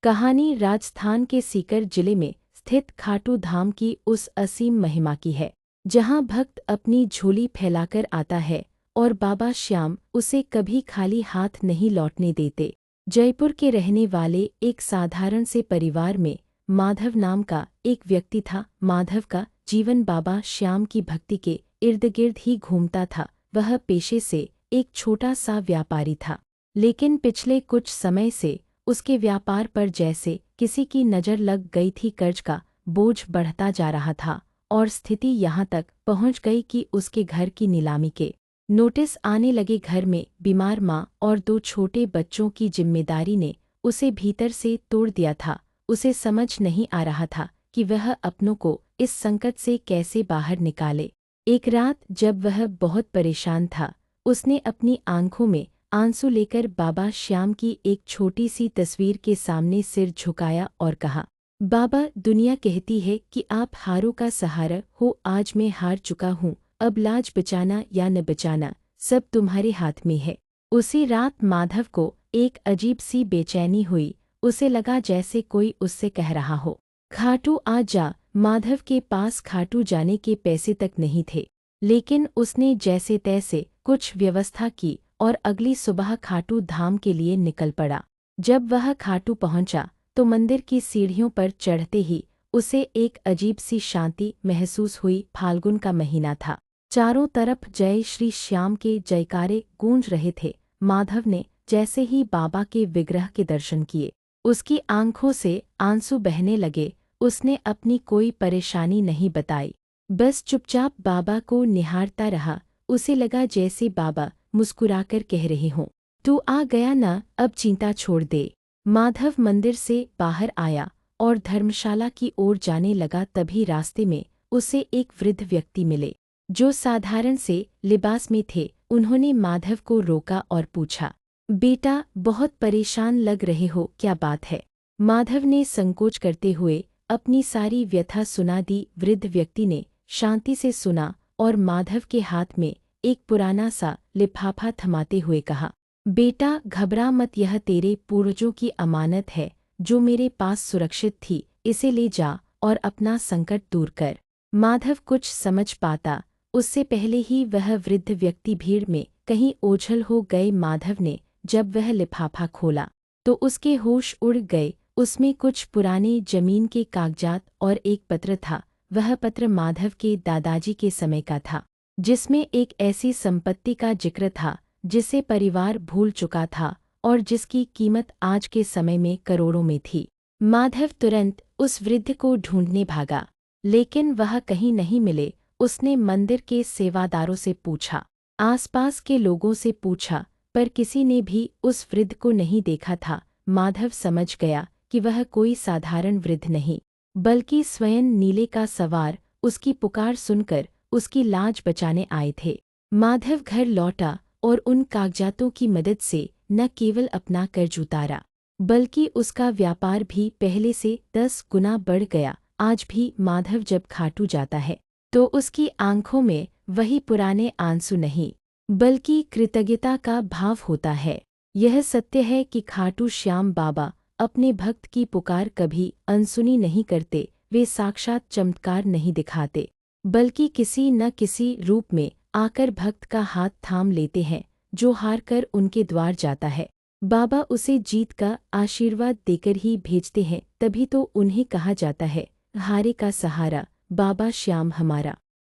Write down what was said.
कहानी राजस्थान के सीकर जिले में स्थित खाटू धाम की उस असीम महिमा की है, जहां भक्त अपनी झोली फैलाकर आता है और बाबा श्याम उसे कभी खाली हाथ नहीं लौटने देते। जयपुर के रहने वाले एक साधारण से परिवार में माधव नाम का एक व्यक्ति था। माधव का जीवन बाबा श्याम की भक्ति के इर्द गिर्द ही घूमता था। वह पेशे से एक छोटा सा व्यापारी था, लेकिन पिछले कुछ समय से उसके व्यापार पर जैसे किसी की नज़र लग गई थी। कर्ज का बोझ बढ़ता जा रहा था और स्थिति यहाँ तक पहुँच गई कि उसके घर की नीलामी के नोटिस आने लगे। घर में बीमार माँ और 2 छोटे बच्चों की जिम्मेदारी ने उसे भीतर से तोड़ दिया था। उसे समझ नहीं आ रहा था कि वह अपनों को इस संकट से कैसे बाहर निकाले। एक रात जब वह बहुत परेशान था, उसने अपनी आंखों में आंसू लेकर बाबा श्याम की एक छोटी सी तस्वीर के सामने सिर झुकाया और कहा, बाबा, दुनिया कहती है कि आप हारों का सहारा हो। आज मैं हार चुका हूँ। अब लाज बचाना या न बचाना सब तुम्हारे हाथ में है। उसी रात माधव को एक अजीब सी बेचैनी हुई। उसे लगा जैसे कोई उससे कह रहा हो, खाटू आ जा। माधव के पास खाटू जाने के पैसे तक नहीं थे, लेकिन उसने जैसे तैसे कुछ व्यवस्था की और अगली सुबह खाटू धाम के लिए निकल पड़ा। जब वह खाटू पहुंचा तो मंदिर की सीढ़ियों पर चढ़ते ही उसे एक अजीब सी शांति महसूस हुई। फाल्गुन का महीना था। चारों तरफ जय श्री श्याम के जयकारे गूंज रहे थे। माधव ने जैसे ही बाबा के विग्रह के दर्शन किए, उसकी आंखों से आंसू बहने लगे। उसने अपनी कोई परेशानी नहीं बताई, बस चुपचाप बाबा को निहारता रहा। उसे लगा जैसे बाबा मुस्कुराकर कह रहे हों, तू आ गया ना, अब चिंता छोड़ दे। माधव मंदिर से बाहर आया और धर्मशाला की ओर जाने लगा। तभी रास्ते में उसे एक वृद्ध व्यक्ति मिले, जो साधारण से लिबास में थे। उन्होंने माधव को रोका और पूछा, बेटा, बहुत परेशान लग रहे हो, क्या बात है? माधव ने संकोच करते हुए अपनी सारी व्यथा सुना दी। वृद्ध व्यक्ति ने शांति से सुना और माधव के हाथ में एक पुराना सा लिफाफा थमाते हुए कहा, बेटा, घबरा मत, यह तेरे पूर्वजों की अमानत है जो मेरे पास सुरक्षित थी। इसे ले जा और अपना संकट दूर कर। माधव कुछ समझ पाता उससे पहले ही वह वृद्ध व्यक्ति भीड़ में कहीं ओझल हो गए। माधव ने जब वह लिफाफा खोला तो उसके होश उड़ गए। उसमें कुछ पुराने जमीन के कागजात और एक पत्र था। वह पत्र माधव के दादाजी के समय का था, जिसमें एक ऐसी संपत्ति का जिक्र था जिसे परिवार भूल चुका था और जिसकी कीमत आज के समय में करोड़ों में थी। माधव तुरंत उस वृद्ध को ढूंढने भागा, लेकिन वह कहीं नहीं मिले। उसने मंदिर के सेवादारों से पूछा, आसपास के लोगों से पूछा, पर किसी ने भी उस वृद्ध को नहीं देखा था। माधव समझ गया कि वह कोई साधारण वृद्ध नहीं, बल्कि स्वयं नीले का सवार उसकी पुकार सुनकर उसकी लाज बचाने आए थे। माधव घर लौटा और उन कागजातों की मदद से न केवल अपना कर्ज उतारा, बल्कि उसका व्यापार भी पहले से 10 गुना बढ़ गया। आज भी माधव जब खाटू जाता है तो उसकी आंखों में वही पुराने आंसू नहीं, बल्कि कृतज्ञता का भाव होता है। यह सत्य है कि खाटू श्याम बाबा अपने भक्त की पुकार कभी अनसुनी नहीं करते। वे साक्षात चमत्कार नहीं दिखाते, बल्कि किसी न किसी रूप में आकर भक्त का हाथ थाम लेते हैं, जो हार कर उनके द्वार जाता है। बाबा उसे जीत का आशीर्वाद देकर ही भेजते हैं। तभी तो उन्हें कहा जाता है, हारे का सहारा बाबा श्याम हमारा।